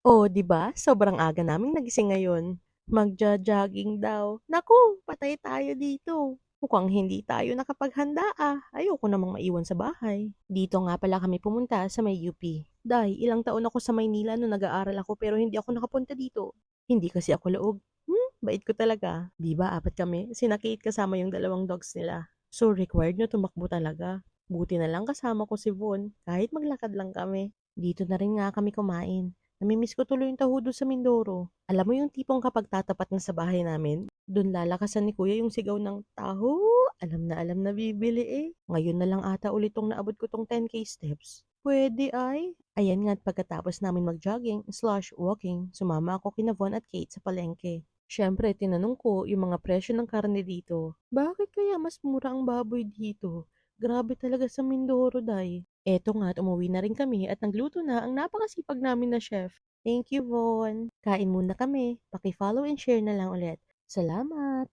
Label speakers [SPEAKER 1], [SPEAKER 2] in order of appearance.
[SPEAKER 1] Oh, 'di ba? Sobrang aga naming nagising ngayon. Magjo-jogging daw. Naku, patay tayo dito. Mukhang hindi tayo nakapaghanda ah. Ayoko namang maiwan sa bahay. Dito nga pala kami pumunta sa may UP. Day, ilang taon ako sa Maynila nung nag-aaral ako pero hindi ako nakapunta dito. Hindi kasi ako laog. Bait ko talaga. 'Di ba, apat kami. Sina Kate kasama yung dalawang dogs nila. So required na tumakbo talaga. Buti na lang kasama ko si Von. Kahit maglakad lang kami. Dito na rin nga kami kumain. Namimiss ko tuloy yung taho doon sa Mindoro. Alam mo yung tipong kapag tatapat na sa bahay namin, doon lalakasan ni kuya yung sigaw ng taho. Alam na bibili eh. Ngayon na lang ata ulit tong naabot ko tong 10K steps. Pwede ay. Ayan nga at pagkatapos namin mag-jogging slash walking, sumama ako kina Von at Kate sa palengke. Siyempre, tinanong ko yung mga presyo ng karne dito. Bakit kaya mas mura ang baboy dito? Grabe talaga sa Mindoro, day. Eto nga at umuwi na rin kami at nagluto na ang napakasipag namin na chef. Thank you, Von. Kain muna kami. Paki-follow and share na lang ulit. Salamat!